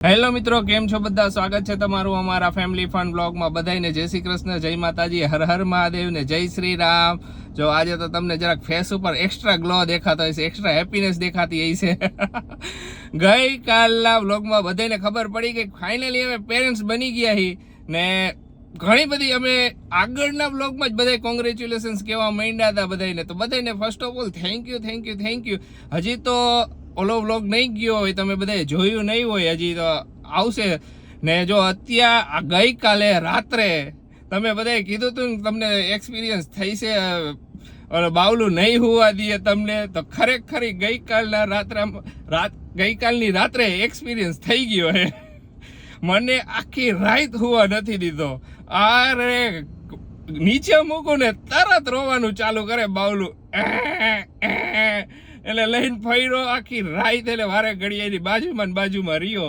Hello મિત્રો, કેમ છો બધા? સ્વાગત છે તમારું અમારા ફેમિલી ફન બ્લોગમાં. બધાને જય શ્રી કૃષ્ણ, જય માતાજી, હર હર મહાદેવ ને જય શ્રી રામ. જો આજે તો તમને જરાક ફેસ ઉપર એક્સ્ટ્રા ગ્લો દેખાતો હશે, એક્સ્ટ્રા હેપીનેસ દેખાતી હશે. ગઈકાલના બ્લોગમાં બધાને ખબર પડી કે ફાઇનલી અમે પેરેન્ટ્સ બની ગયા હી ને ઘણી બધી અમે આગળના બ્લોગમાં જ બધા કોંગ્રેચ્યુલેશન્સ કહેવા માંડ્યા હતા બધાને. તો બધાને first of all thank you. હજી તો ઓલો વ્લોગ નહીં ગયો હોય, તમે બધાએ જોયું નહીં હોય, હજી તો આવશે ને. જો અત્યારે ગઈકાલે રાત્રે તમે બધાએ કીધું હતું ને તમને એક્સપિરિયન્સ થઈ છે બાવલું નહીં હોવા દઈએ તમને, તો ખરેખર ગઈકાલની રાત્રે એક્સપિરિયન્સ થઈ ગયો હે. મને આખી રાત હોવા નથી દીધો. અરે નીચે મૂકું ને તરત રોવાનું ચાલુ કરે બાવલું. એટલે લઈને ફર્યો આખી રાત, એટલે વારે ઘડી એની બાજુમાં રહ્યો.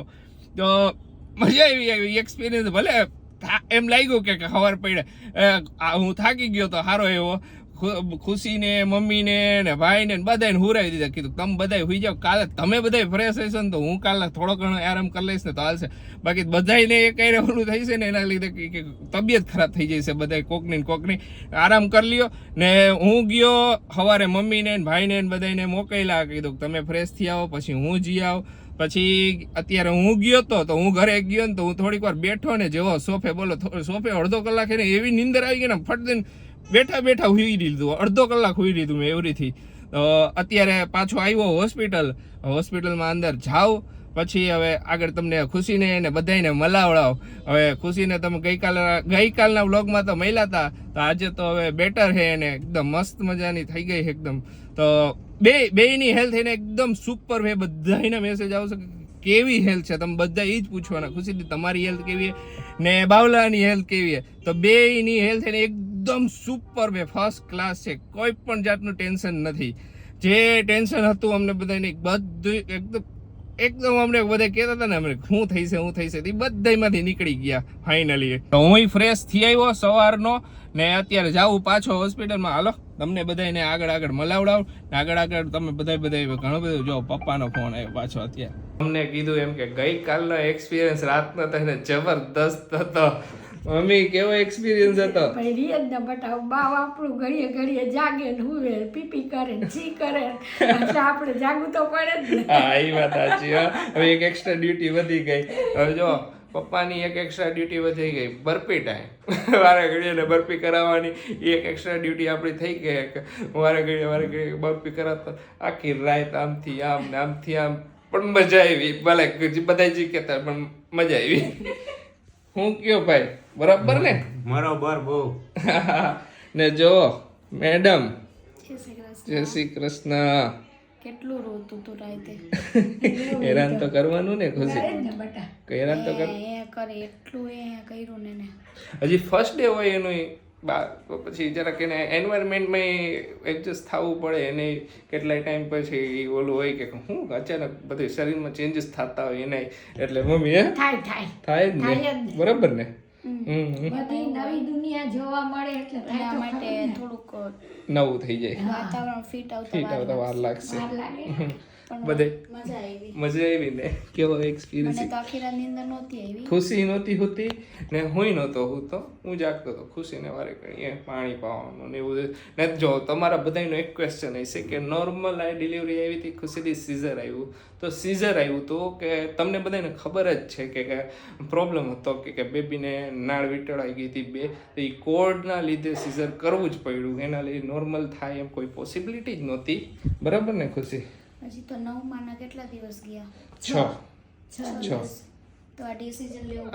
તો મજા આવી એક્સપિરિયન્સ. ભલે એમ લાગ્યું કે ખબર પડે હું થાકી ગયો તો સારો એવો. ખુશીને, મમ્મીને ને ભાઈને બધાને હુરાવી દીધા. કીધું તમે બધા હુઈ જાઓ, કાલે તમે બધા ફ્રેશ હશો ને તો હું કાલે થોડો ઘણો આરામ કરી લઈશ ને તો હાલશે. બાકી બધાને એ કઈ ઓલું થઈ છે ને એના લીધે કે તબિયત ખરાબ થઈ જાય છે બધા કોકની. આરામ કરી લ્યો ને. હું ગયો સવારે મમ્મીને ભાઈને બધાને મોકલ્યા, કીધું તમે ફ્રેશ થઈ આવો પછી હું જી આવ. પછી અત્યારે હું ગયો તો હું ઘરે ગયો ને તો હું થોડીક વાર બેઠો ને, જેવો સોફે અડધો કલાક એને એવી નીંદર આવી ગઈ ને, ફટ દઈને બેઠા હુઈ લીધું. અડધો કલાક હુઈ લીધું મેં એવરીથી. અત્યારે પાછો આવ્યો હોસ્પિટલમાં અંદર જાઓ. પછી હવે આગળ તમને ખુશીને ને બધાને મલાવડાવ. હવે ખુશીને તમે ગઈકાલના વ્લોગમાં તો મળ્યા હતા, તો આજે તો હવે બેટર છે ને એકદમ મસ્ત મજાની થઈ ગઈ છે એકદમ. તો બેયની હેલ્થ એને એકદમ સુપર છે. બધાના મેસેજ આવશે કેવી હેલ્થ છે, તમે બધા એ જ પૂછવાના. ખુશીથી તમારી હેલ્થ કેવી છે ને બાવલાની હેલ્થ કેવી છે? તો બેયની હેલ્થ એને એકદમ સુપર છે, ફર્સ્ટ ક્લાસ છે. કોઈ પણ જાતનું ટેન્શન નથી. જે ટેન્શન હતું અમને બધાને બધું એકદમ અમને બધા કહેતા હતા ને અમને શું થઈ છે એ બધામાંથી નીકળી ગયા ફાઇનલી. તો હું ફ્રેશ થઈ આવ્યો સવારનો ને અત્યારે જાઉં પાછો હોસ્પિટલમાં. હાલો તમને બધાને આગળ મલાવડાવ ને આગળ તમે બધા ઘણું બધું. જો પપ્પાનો ફોન આવ્યો પાછો અત્યારે. અમને કીધું એમ કે ગઈકાલનો એક્સપિરિયન્સ રાતનો તો જબરદસ્ત હતો. મમ્મી કેવો એક્સપિરિયન્સ હતો? ભાઈ રિયજ ને બટાવ બાવ આપણું ઘડીએ જાગે ને હુવે પીપી કરે ને છી કરે એટલે આપણે જાગવું તો પડે જ ને. હા એ વાત સાચી. હવે એક એક્સ્ટ્રા ડ્યુટી વધી ગઈ. હવે જો પપ્પાની એક એક્સ્ટ્રા ડ્યુટી વધી ગઈ, બરપી ટાઈમ. વારે ઘડીએ બરપી કરાવવાની એક એક્સ્ટ્રા ડ્યુટી આપણી થઈ ગઈ. વારે ઘડીએ બરપી કરાવતા આખી રાત આમથી આમ ને આમથી આમ. પણ મજા આવી. ભલે બધા જ કહેતા પણ મજા આવી. હું કયો ભાઈ, બરાબર ને? બરાબર બહુ. ને જો મેડમ, જય શ્રી કૃષ્ણ. કેટલું રોતું તું રાતે. હેરાન તો કરવાનું ને ખુશી, હેરાન તો કરે એટલું એ કર્યું ને. હજી ફર્સ્ટ ડે હોય એનું, પછી જરાક એને એન્વાયરમેન્ટમાં એડજસ્ટ થવું પડે. એને કેટલાય ટાઈમ પછી ઓલું હોય કે હું અચાનક બધું શરીરમાં ચેન્જીસ થતા હોય એના. એટલે મમ્મી થાય જ ને, બરાબર ને? બધી નવી દુનિયા જોવા મળે એટલે એના માટે થોડુંક નવું થઈ જાય, વાતાવરણ ફિટ આવતા વાર લાગશે. બધે મજા આવી ને. કેવો એક્સપિરિયન્સ? મને તો આખી રાત નીંદર નહોતી આવી. ખુશી નહોતી હોતી ને હુંય નહોતો હોતો. હું જાગતો હતો. ખુશીને વારે ઘડીએ પાણી પાવાનું ને એવું. ને જો તમારા બધાનો એક ક્વેશ્ચન હશે કે નોર્મલ આ ડિલિવરી આવી હતી, ખુશીથી સીઝર આવ્યું. તો સીઝર આવ્યું તો કે તમને બધાને ખબર જ છે કે પ્રોબ્લેમ હતો કે બેબીને નાળ વીંટળાઈ ગઈ હતી બે. તો એ કોર્ડના લીધે સીઝર કરવું જ પડ્યું. એના લીધે નોર્મલ થાય એમ કોઈ પોસિબિલિટી જ નહોતી. બરાબર ને ખુશી? હજી તો 9 માના કેટલા દિવસ ગયા? 6 તો આ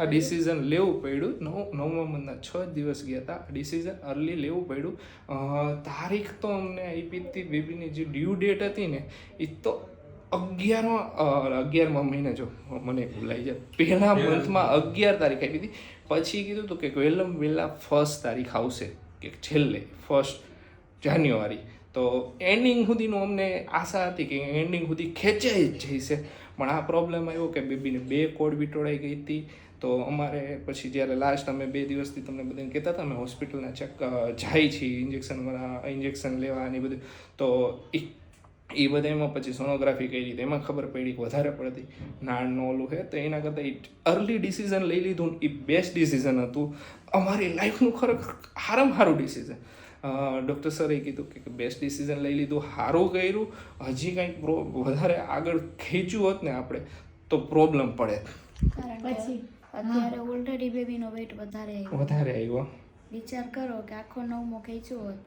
ડિસિઝન લેવું પડ્યું. 9મા મહિના 6 દિવસ ગયા હતા. ડિસિઝન અર્લી લેવું પડ્યું. તારીખ તો અમને આપી હતી બેબીની જે ડ્યુ ડેટ હતી ને, એ તો 11મા મહિને. જો મને ભૂલાઈ જાય, પહેલા મંથમાં 11 તારીખ આપી હતી. પછી કીધું હતું કે વહેલા 1 તારીખ આવશે, કે છેલ્લે 1 જાન્યુઆરી. તો એન્ડિંગ સુધીનું અમને આશા હતી કે એન્ડિંગ સુધી ખેંચાઈ જ જઈશે. પણ આ પ્રોબ્લેમ આવ્યો કે બેબીને 2 કોડ વીંટળાઈ ગઈ હતી. તો અમારે પછી જ્યારે લાસ્ટ અમે 2 દિવસથી તમને બધાને કહેતા હતા અમે હોસ્પિટલના જાય છીએ ઇન્જેક્શન લેવા અને બધું. તો એ બધા એમાં પછી સોનોગ્રાફી કરી તો એમાં ખબર પડી કે વધારે પડતી નાળનું ઓલું છે. તો એના કરતાં અર્લી ડિસિઝન લઈ લીધું ને એ બેસ્ટ ડિસિઝન હતું અમારી લાઈફનું ખરેખર સારામાં સારું ડિસિઝન. ડૉક્ટર સરે કીધું કે બેસ્ટ ડિસિઝન લઈ લીધું, સારું કર્યું. હજી કંઈક વધારે આગળ ખેંચ્યું હોત ને આપણે તો પ્રોબ્લેમ પડે. કારણ કે અત્યારે ઓલરેડી બેબીનો વેઇટ વધારે આવ્યો. વિચાર કરો કે આખો 9મો ખેંચ્યો હોત,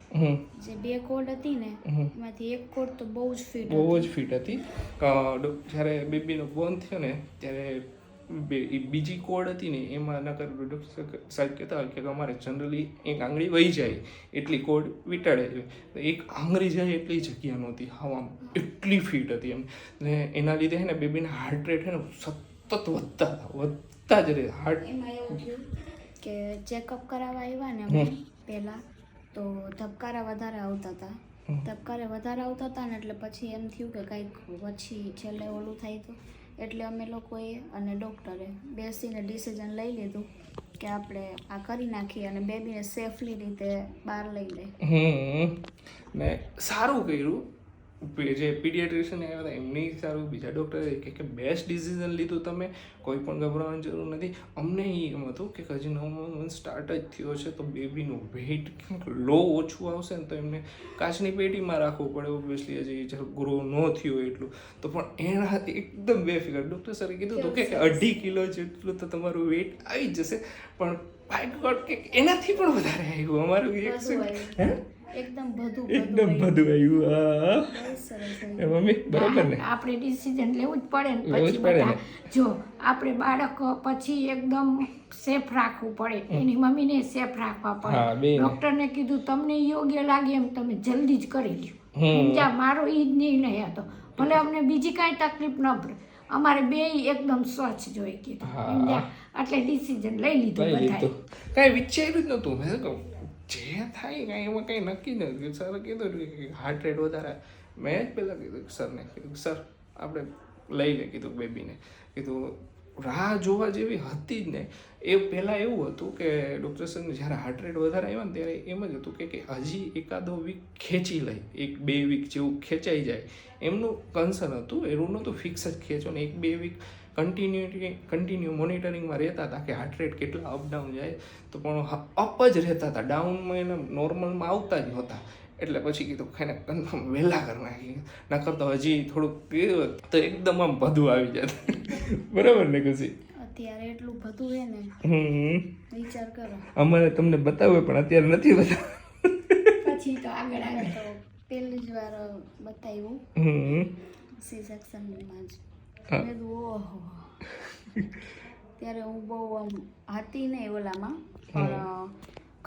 જે 2 કોડ હતી ને એમાંથી 1 કોડ તો બહુ જ ફિટ હતી. જ્યારે બેબીનો બોર્ન થયો ને ત્યારે બીજી કોડ હતી ને એમાં નકર ડૉક્ટર સાહેબ કહેતા હોય કે અમારે જનરલી એક આંગળી વહી જાય એટલી કોડ વિટાડે છે. એક આંગળી જાય એટલી જગ્યા નહોતી, હવામાં એટલી ફિટ હતી એમ. ને એના લીધે છે ને બેબીના હાર્ટ રેટ છે ને સતત વધતા જ રહે. એમાં એવું થયું કે ચેકઅપ કરાવવા આવ્યા ને અમે પહેલાં તો ધબકારા વધારે આવતા હતા ને એટલે પછી એમ થયું કે કંઈક પછી છેલ્લે ઓલું થાય તો એટલે અમે લોકોએ અને ડૉક્ટરે બેસીને ડિસિઝન લઈ લીધું કે આપણે આ કરી નાખીએ અને બેબીને સેફલી રીતે બહાર લઈ લઈએ. ને સારું કર્યું. જે પીડિયાટ્રિશિયન આવ્યા હતા એમની સારું, બીજા ડૉક્ટરે કે બેસ્ટ ડિસિઝન લીધું તમે, કોઈ પણ ગભરાવાની જરૂર નથી. અમને એમ હતું કે હજી 9મો મંથ સ્ટાર્ટ જ થયો છે તો બેબીનું વેઇટ લો ઓછું આવશે ને તો એમને કાચની પેટીમાં રાખવું પડે. ઓબ્વિયસલી હજી ગ્રો ન થયું એટલું તો પણ એના એકદમ બેફિકર ડૉક્ટર સરે કીધું હતું કે 2.5 કિલો જેટલું તો તમારું વેઇટ આવી જશે. પણ બાય ગોડ કે એનાથી પણ વધારે આવ્યું અમારું. એકદમ બધું આવ્યું. મમ્મી બરોબર ને, આપણે ડિસિઝન લેવું જ પડે ને પછી બધા. જો આપણે બાળક પછી એકદમ સેફ રાખવું પડે, એની મમ્મીને સેફ રાખવા પડે. ડોક્ટરને કીધું તમને યોગ્ય લાગે એમ તમે જલ્દી જ કરી લ્યો. સમજ્યા? મારો એ જ નિર્ણય હતો. ભલે અમને બીજી કાંઈ તકલીફ ન પડે, અમારે બે એકદમ સ્વચ્છ જોઈએ કીધું. સમજ્યા? એટલે ડિસિઝન લઈ લીધું બધાએ. કાંઈ વિચાર્યું જ નહોતું. મેં કહું જે થાય કાંઈ એમાં કંઈ નક્કી નથી. સરે કીધું કે હાર્ટ રેટ વધારે. મેં જ પહેલાં કીધું સરને, કીધું સર આપણે લઈ લે કીધું બેબીને. કીધું રાહ જોવા જેવી હતી જ ને. એ પહેલાં એવું હતું કે ડૉક્ટર સરને જ્યારે હાર્ટ રેટ વધારે આવ્યા ને ત્યારે એમ જ હતું કે હજી એકાદો વીક ખેંચી લઈ, 1-2 વીક જેવું ખેંચાઈ જાય એમનું કન્સર્ન હતું. એવું નહોતું ફિક્સ જ ખેંચો ને 1-2 વીક કન્ટિન્યુ મોનિટરિંગમાં રહેતા હતા કે હાર્ટ રેટ કેટલા અપડાઉન જાય. તો પણ અપ જ રહેતા હતા, ડાઉનમાં એને નોર્મલમાં આવતા જ નહોતા. એટલે પછી કીધું ખાઈને કન્ફર્મ વહેલા કરી નાખી, નકર તો હજી થોડુંક કીધું તો એકદમ આમ બધું આવી જાય. બરાબર ને ખુશી? અત્યારે એટલું બધું હે ને, વિચાર કરો. અમારે તમને બતાવે પણ અત્યારે નથી બતાવ. પછી તો આગળ તો પહેલી જ વાર બતાવ્યું સી સેક્શનમાં જ. મેં ઓહો, ત્યારે હું બહુ આમ હતી નહીં ઓલામાં, પણ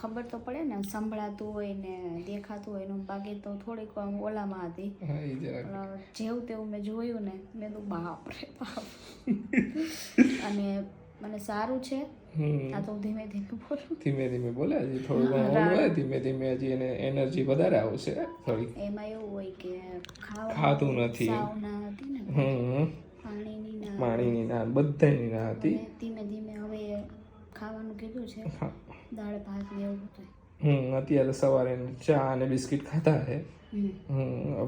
ખબર તો પડે ને, સંભળાતું હોય ને દેખાતું હોય એનું. બાકી તો થોડીક આમ ઓલામાં હતી. જેવું તેવું મેં જોયું ને, મેં તો બાપ રે બાપ. અને મને સારું છે. આ તો ધીમે ધીમે બોલે હજી થોડું ધીમે ધીમે હજી એને એનર્જી વધારે આવશે થોડી. એમાં એવું હોય કે ખાતું નથી, સાવના હતી ને, પાણીની ના બધાની ના હતી. ધીમે ધીમે હવે ખાવાનું કીધું છે, દાળ ભાત ને એવું બધું. અત્યારે સવારે ચા અને બિસ્કિટ ખાતા છે.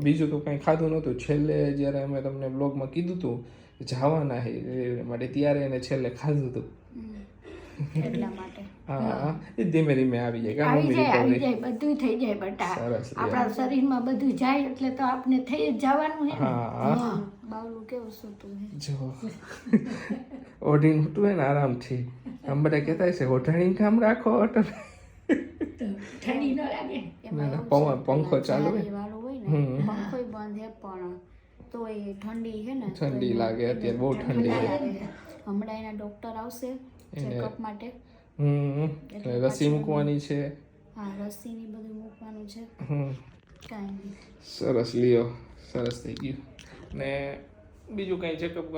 બીજું તો કંઈ ખાધું નહોતું. છેલ્લે જ્યારે અમે તમને બ્લોગમાં કીધું હતું જવાના છે માટે ત્યારે એને છેલ્લે ખાધું હતું. એટલા માટે હા, એ ધીમે ધીમે આવી જાય. આવી જાય બધું થઈ જાય બટા. આપણા શરીરમાં બધું જાય એટલે તો આપણે થઈ જ જવાનું છે. હા, બાવલું કેવું સૂતું હે જો ઓઢીને ઉઠવું હોય ને આરામથી. આમ બધા કહેતા છે ઓઢાણીને કામ રાખો, ઠંડી ન લાગે. પંખો ચાલુ હોય વાળું હોય ને, પંખોય બંધ હે પણ તોય ઠંડી હે ને, ઠંડી લાગે. અત્યારે બહુ ઠંડી લાગે. હમણાં એના ડોક્ટર આવશે ચેકઅપ માટે. રસી મૂકવાની છે. હા, રસીની બધું મૂકવાનું છે. કાંઈ નહીં. સરસ લ્યો, સરસ થઈ ગયું. ને બીજું કાંઈ ચેકઅપ,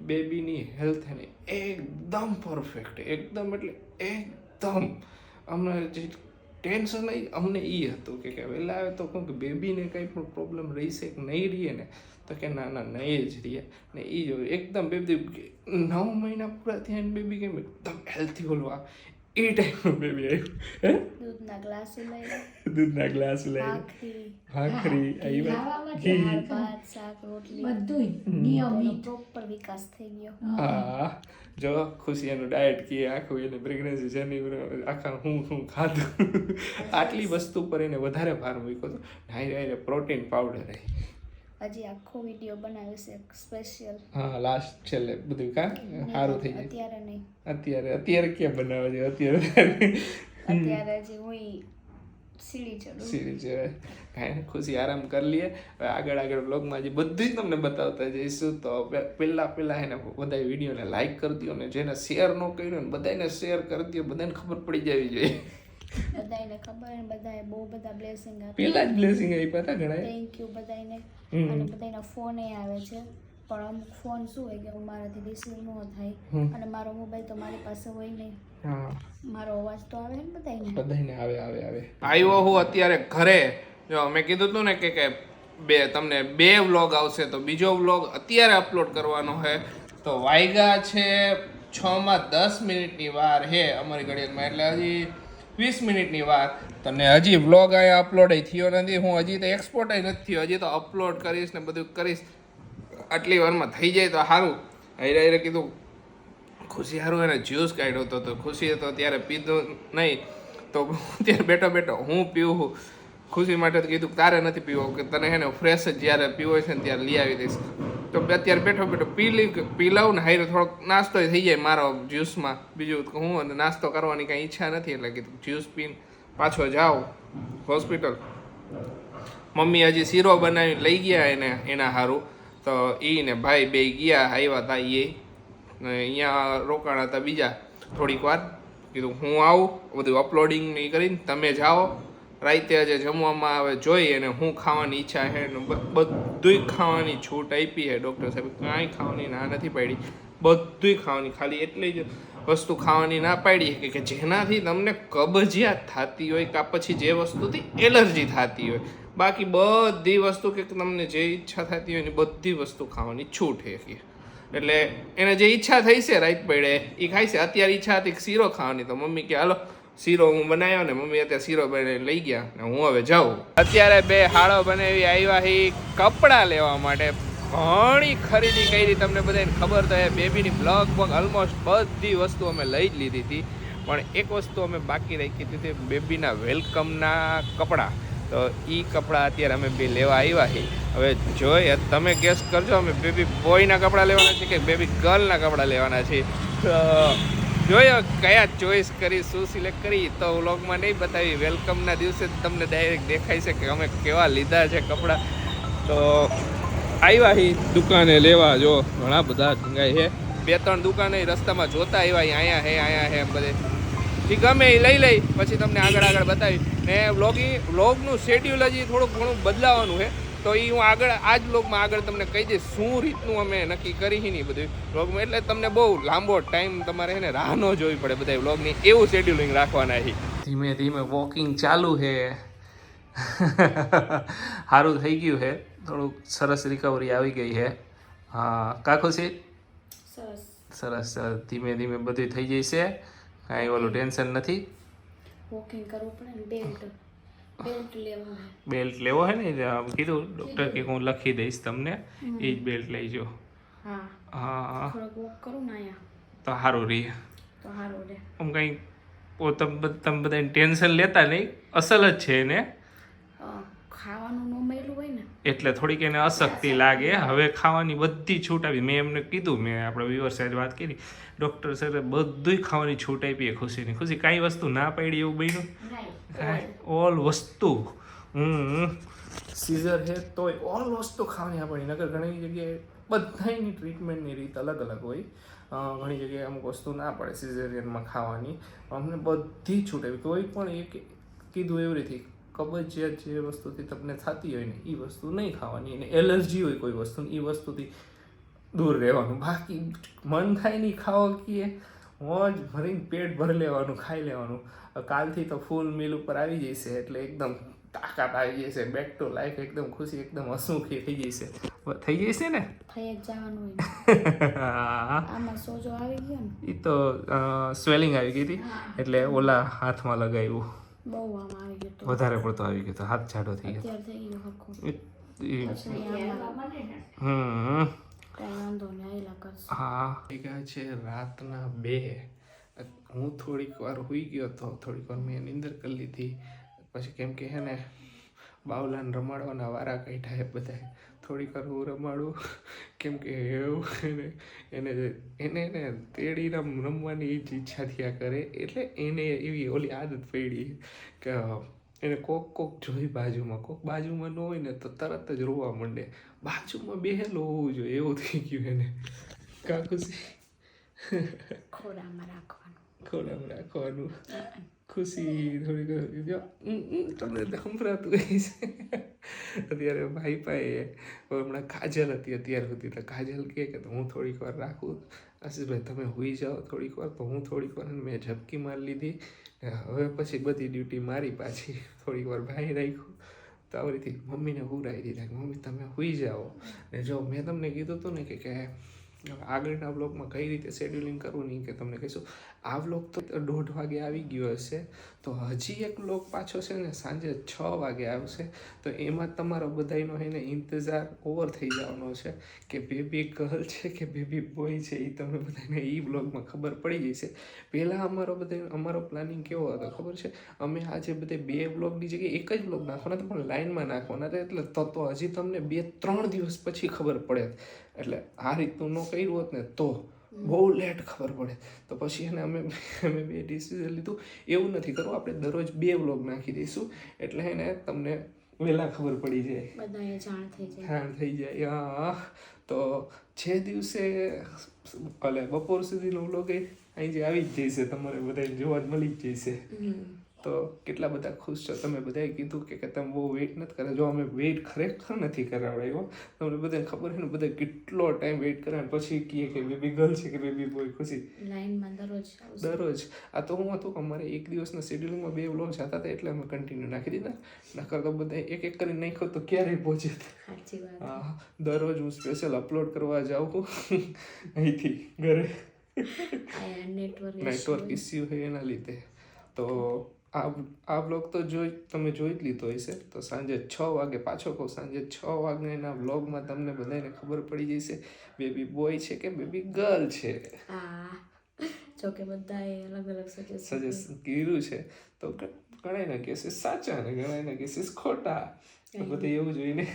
બેબીની હેલ્થ ને એકદમ પરફેક્ટ, એકદમ એટલે એકદમ. અમને જે ટેન્શન નહીં અમને એ હતું કે વહેલા આવે તો કહું કે બેબીને કંઈ પણ પ્રોબ્લેમ રહીશે કે નહીં રહીએ ને, તો કે ના નહીં જ રહીએ ને. એ જો એકદમ બેબી 9 મહિના પૂરા થયા ને બેબી કેમ એકદમ હેલ્થી બોલવા એ ટાઈમમાં બેબી આવ્યું. દૂધના ગ્લાસ લઈ લે, દૂધના ગ્લાસ લઈ ભાખરી ખાવામાં ઘી. દાળ ભાત શાક રોટલી બધુંય નિયમિત. પ્રોપર વિકાસ થઈ ગયો. હા જો ખુશી એનું ડાયટ કે આખું એને પ્રેગ્નન્સી જર્ની આખા હું ખાધું આટલી વસ્તુ પર એને વધારે ભાર મૂક્યો હતો. હાઈ પ્રોટીન પાવડર હજી આખો વિડીયો બનાવ્યો છે સ્પેશિયલ. હા લાસ્ટ છેલ્લે બધું કા સારું થઈ જાય. અત્યારે નહીં, અત્યારે ક્યાં બનાવે છે અત્યારે અત્યારે હજી હું સીડી ચડું. સીરી છે કાંઈ નહીં, ખુશી આરામ કરી લઈએ. હવે આગળ બ્લોગમાં જે બધું જ તમને બતાવતા જઈશું. તો પહેલાં એને બધા વિડીયોને લાઈક કરી દો, ને જેને શેર ન કર્યું ને બધાને શેર કરી દો, બધાને ખબર પડી જવી જોઈએ. બધાને ખબર ને બધાએ બહુ બધા બ્લેસિંગ આપ્યા. પેલા જ બ્લેસિંગ આપ્યા હતા ઘણા. થેન્ક યુ બધાને. અને બધાના ફોન આવે છે, પણ અમુક ફોન શું હોય કે મારાથી રિસીવ ન થાય, અને મારો મોબાઈલ તો મારી પાસે હોય નહીં. હા મારો અવાજ તો આવે ને બધાને આવે. આવ્યો હું અત્યારે ઘરે. જો મેં કીધું હતું ને કે તમને 2 વ્લોગ આવશે, તો બીજો વ્લોગ અત્યારે અપલોડ કરવાનો છે. તો વાયગા છે 6:10 વાર હે અમારી ઘડિયાળમાં, એટલે હજી 20 મિનિટની વાર. તને હજી વ્લોગ અહીંયા અપલોડ થયો નથી. હું હજી તો એક્સપોર્ટ નથી થયો, હજી તો અપલોડ કરીશ ને બધું કરીશ. આટલી વારમાં થઈ જાય તો સારું. હારે કીધું ખુશી સારું એને જ્યુસ કાઢ્યો હતો, તો ખુશીએ તો ત્યારે પીધું નહીં, તો ત્યારે બેઠો હું પીવું. ખુશી માટે કીધું તારે નથી પીવો, કે તને એને ફ્રેશ જ જ્યારે પીવો છે ને ત્યારે લઈ આવી દઈશ. તો અત્યારે બેઠો પી લઉં ને હારે થોડોક નાસ્તો થઈ જાય મારો જ્યુસમાં. બીજું હું અને નાસ્તો કરવાની કાંઈ ઈચ્છા નથી, એટલે કીધું જ્યુસ પીને પાછો જાઉં હોસ્પિટલ. મમ્મી હજી શીરો બનાવી લઈ ગયા એના સારું. તો એ ને ભાઈ બે ગયા, આવ્યા હતા એ અહીંયા રોકાણા હતા બીજા થોડીક વાર. કીધું હું આવું બધું અપલોડિંગ નહીં કરીને તમે જાઓ. રાતે આજે જમવામાં આવે જોઈએ, અને હું ખાવાની ઈચ્છા છે ને બધુંય ખાવાની છૂટ આપી છે ડૉક્ટર સાહેબ. કાંઈ ખાવાની ના નથી પાડી, બધુંય ખાવાની. ખાલી એટલી જ વસ્તુ ખાવાની ના પાડી કે જેનાથી તમને કબજિયાત થતી હોય, કાં પછી જે વસ્તુથી એલર્જી થતી હોય. બાકી બધી વસ્તુ કે તમને જે ઈચ્છા થતી હોય ને બધી વસ્તુ ખાવાની છૂટ છે. એટલે એને જે ઈચ્છા થઈ છે રાઈત પડે એ ખાય છે. અત્યારે ઈચ્છા હતી શીરો ખાવાની, તો મમ્મી કે હાલો શીરો હું બનાવ્યો ને, મમ્મી અત્યારે શીરો બનાવીને લઈ ગયા ને હું હવે જાઉં. અત્યારે 2 હાડો બનાવી આવ્યા હી કપડાં લેવા માટે. ઘણી ખરીદી કરી, તમને બધાને ખબર તો એ બેબીની લગભગ ઓલમોસ્ટ બધી વસ્તુ અમે લઈ જ લીધી હતી, પણ એક વસ્તુ અમે બાકી રાખી હતી, બેબીના વેલકમના કપડાં. તો એ કપડાં અત્યારે અમે 2 લેવા આવ્યા છીએ. હવે જોઈએ તમે ગેસ કરજો, અમે બેબી બોયના કપડાં લેવાના છે કે બેબી ગર્લના કપડાં લેવાના છે. તો જોયો કયા ચોઈસ કરી, શું સિલેક્ટ કરી તો વ્લોગમાં નહીં બતાવી. વેલકમના દિવસે જ તમને ડાયરેક્ટ દેખાય છે કે અમે કેવા લીધા છે કપડાં. તો આવ્યા હી દુકાને લેવા. જો ઘણા બધા ઢંગાઈ છે, 2-3 દુકાને રસ્તામાં જોતા આવ્યા, અહીંયા હે બધે. એ ગમે એ લઈ પછી તમને આગળ બતાવી. ને વ્લોગનું શેડ્યુલ હજી થોડુંક ઘણું બદલાવાનું છે, તો એ હું આ જ વ્લોગમાં આગળ તમને કહી દઈશ શું રીતનું અમે નક્કી કરી નહીં બધું વ્લોગમાં. એટલે તમને બહુ લાંબો ટાઈમ તમારે છે ને રાહ ન જોવી પડે બધા વ્લોગની, એવું શેડ્યુલિંગ રાખવાના છે. ધીમે ધીમે વોકિંગ ચાલુ છે. સારું થઈ ગયું છે, થોડુંક સરસ રિકવરી આવી ગઈ છે. હા કાકુ છે સરસ. ધીમે ધીમે બધું થઈ જશે, કાંઈ ઓલું ટેન્શન નથી. વોકિંગ કરવું પડે ને. બેલ્ટ લેવો હે ને, કીધું ડૉક્ટર કે હું લખી દઈશ તમને, એ જ બેલ્ટ લઈજો. હા તો સારું રહે. આમ કંઈ તમે બધા ટેન્શન લેતા નહીં, અસલ જ છે એને. ખાવાનું ન મળ્યું હોય ને એટલે થોડીક એને અશક્તિ લાગે. હવે ખાવાની બધી છૂટ આવી. મેં એમને કીધું, મેં આપણે વ્યુઅર સાથે વાત કરી, ડૉક્ટર સાહેબે બધુંય ખાવાની છૂટ આપી ખુશીની. ખુશી કાંઈ વસ્તુ ના પાડી એવું બન્યું? ઓલ વસ્તુ. સીઝર છે તોય ઓલ વસ્તુ ખાવાની આપણી. નગર ઘણી જગ્યાએ બધાની ટ્રીટમેન્ટની રીત અલગ અલગ હોય. ઘણી જગ્યાએ અમુક વસ્તુ ના પડે સિઝેરિયનમાં ખાવાની. અમને બધી છૂટ આવી. કોઈ પણ એક કીધું એવરીથી કબજિયાત જે વસ્તુથી તમને થતી હોય ને એ વસ્તુ નહીં ખાવાની, અને એલર્જી હોય કોઈ વસ્તુની એ વસ્તુથી દૂર રહેવાનું. બાકી મન થાય નહીં ખાવા કીએ, મોજ ભરીને પેટ ભરી લેવાનું, ખાઈ લેવાનું. કાલથી તો ફૂલ મિલ ઉપર આવી જશે, એટલે એકદમ તાકાત આવી ગઈ છે, બેક ટુ લાઈફ, એકદમ ખુશી, એકદમ હસમુખી થઈ ગઈ છે. થઈ ગઈ છે ને? થઈ જ જવાનું હોય. આમાં સોજો આવી ગયો ને, એ તો સ્વેલિંગ આવી ગઈ હતી એટલે ઓલા હાથમાં લગાવ્યું, બહુ આમ આવી ગયો તો વધારે પડતો આવી ગયો તો હાથ જાડો થઈ ગયો. અત્યારે થઈ ગયો હરખું. ઈ- પછી આમાં હમ કાંઈ વાંધો નહીં, આયલા કરશે. હા. ભેગા છે રાતના 2. હું થોડીક વાર હુઈ ગયો તો, થોડીક વાર મેં નીંદર કરી લીધી. પછી કેમ કે હે ને બાવલાને રમાડવાના વારા કાઢ્યા બધા, થોડીક વાર હું રમાડું કેમ કે એવું એને તેડી રમવાની જ ઈચ્છા થયા કરે, એટલે એને એવી ઓલી આદત પડી કે એને કોક જોઈ બાજુમાં, કોક બાજુમાં ન હોય ને તો તરત જ રોવા માંડે, બાજુમાં બેહેલો હોવું જોઈએ એવું થઈ ગયું એને. કા ખુશી? ખોરામાં રાખવાનું. ખોરામ રાખવાનું. ખુશી થોડીક જો તમને સંભળાતું હોય છે. અત્યારે ભાઈ પાસે હમણાં કાજલ હતી અત્યાર સુધી, તો કાજલ કહે કે હું થોડીક વાર રાખું, આશીષભાઈ તમે હોઈ જાઓ થોડીક વાર, તો હું થોડીક વાર મેં ઝપકી મારી લીધી. હવે પછી બધી ડ્યુટી મારી પાછી, થોડીક વાર ભાઈ રાખ્યું તો આવી રીતે મમ્મીને હુરાઈ દીધા કે મમ્મી તમે હોઈ જાઓ. ને જો મેં તમને કીધું હતું ને કે આગળના બ્લોગમાં કઈ રીતે શેડ્યુલિંગ કરવું નહીં કે તમને કહીશું. આ બ્લોગ તો 1:30 વાગે આવી ગયો હશે, તો હજી એક બ્લોગ પાછો છે ને સાંજે 6 વાગે આવશે, તો એમાં તમારો બધાનો એને ઇંતજાર ઓવર થઈ જવાનો છે કે બેબી ગર્લ છે કે બેબી બોય છે, એ તમને બધાને એ બ્લોગમાં ખબર પડી જશે. પહેલાં અમારો પ્લાનિંગ કેવો હતો ખબર છે, અમે આજે બધે 2 બ્લોગની જગ્યાએ એક જ બ્લોગ નાખવાના હતા, પણ લાઇનમાં નાખવાના હતા, એટલે તો હજી તમને 2-3 દિવસ પછી ખબર પડે. એટલે આ રીતનું ન કર્યું હોત ને તો બહુ લેટ ખબર પડે. તો પછી એને અમે 2 ડિસિઝન લીધું, એવું નથી કરવું, આપણે દરરોજ 2 વ્લોગ નાખી દઈશું, એટલે એને તમને વહેલા ખબર પડી જાય, બધાએ જાણ થઈ જાય. જાણ થઈ જાય. હા, તો જે દિવસે ભલે બપોર સુધીનો વ્લોગ અહીં જે આવી જ જશે, તમારે બધાને જોવા જ મળી જ જશે. તો કેટલા બધા ખુશ છો તમે. બધાએ કીધું કે તમે બહુ વેઇટ નથી કરે. જો અમે વેઇટ ખરેખર નથી કરાવડાવ્યો, તમને બધાને ખબર છે ને, બધા કેટલો ટાઈમ વેઇટ કરે પછી કહે કે બેબી ગર્લ છે કે બેબી બોય. ખુશી લાઈનમાં દરરોજ આ તો હું હતું કે અમારે એક દિવસના શેડ્યુલિંગમાં 2 વ્લોગ જતા હતા, એટલે અમે કન્ટિન્યુ નાખી દીધા. નકર તો બધા એક કરીને નાખ્યો તો ક્યારેય પહોંચે. હા, દરરોજ હું સ્પેશિયલ અપલોડ કરવા જાઉં અહીંથી ઘરે, નેટવર્ક ઇસ્યુ હોય એના લીધે. તો આ બ્લોગ તો તમે જોઈ જ લીધો હશે. તો સાંજે 6 વાગે, પાછો કહું, સાંજે 6 વાગ્યાના બ્લોગમાં તમને બધાને ખબર પડી જશે બેબી બોય છે કે બેબી ગર્લ છે. જો કે બધાએ અલગ અલગ સજેશન કર્યું છે, તો ઘણાના કેસીસ સાચા ને ઘણાના કેસીસ ખોટા, બધું એવું જોઈને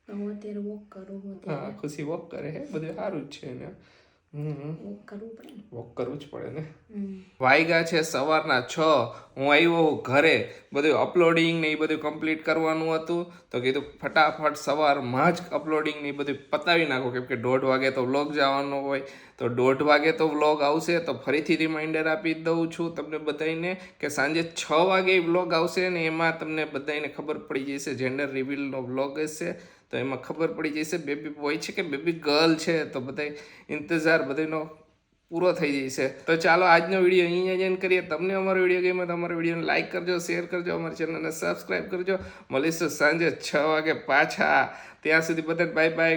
હું અત્યારે વોક કરું. હા, ખુશી વોક કરે છે, બધું સારું જ છે ને. વોક કરવું જ પડે ને. વાગ્યા છે સવારના 6. હું આવ્યો ઘરે, બધું અપલોડિંગ ને એ બધું કમ્પ્લીટ કરવાનું હતું, તો કીધું ફટાફટ સવારમાં જ અપલોડિંગ ને એ બધું પતાવી નાખો, કેમ કે 1:30 વાગે તો વ્લોગ જવાનો હોય. તો 1:30 વાગે તો વ્લોગ આવશે. તો ફરીથી રિમાઇન્ડર આપી દઉં છું તમને બધાને કે સાંજે 6 વાગે વ્લોગ આવશે ને એમાં તમને બધાને ખબર પડી જશે, જેન્ડર રિવીલનો વ્લોગ હશે, તો એમાં ખબર પડી જશે બેબી બોય છે કે બેબી ગર્લ છે. તો બધા ઇંતજાર બધાનો પૂરો થઈ જશે. તો ચાલો આજનો વિડીયો અહીંયા જ એન્ડ કરીએ. તમને અમારો વિડીયો ગમ્યો તો અમારો વિડીયોને લાઇક કરજો, શેર કરજો, અમારી ચેનલને સબસ્ક્રાઈબ કરજો. મળીશું સાંજે 6 વાગે પાછા. ત્યાં સુધી બધાને બાય બાય.